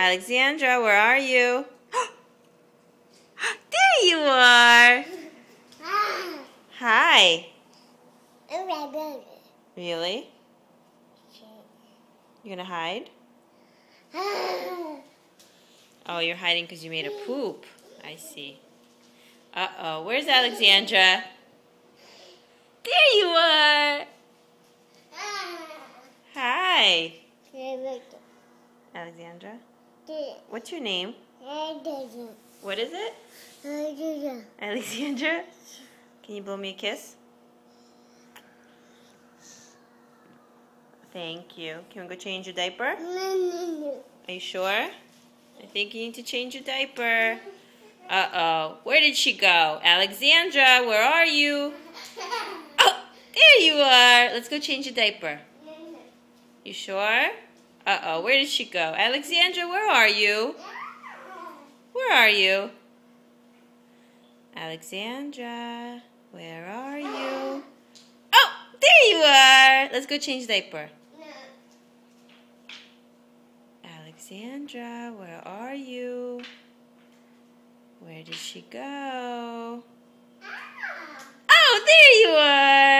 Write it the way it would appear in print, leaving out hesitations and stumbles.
Alexandra, where are you? There you are. Hi. Really? You gonna hide? Oh, you're hiding because you made a poop. I see. Uh-oh. Where's Alexandra? There you are. Hi. Alexandra? What's your name? What is it? Alexandra? Can you blow me a kiss? Thank you. Can we go change your diaper? Are you sure? I think you need to change your diaper. Uh-oh. Where did she go? Alexandra, where are you? Oh, there you are. Let's go change your diaper. You sure? Uh-oh. Where did she go? Alexandra, where are you? Where are you? Alexandra, where are you? Oh, there you are. Let's go change diaper. Alexandra, where are you? Where did she go? Oh, there you are.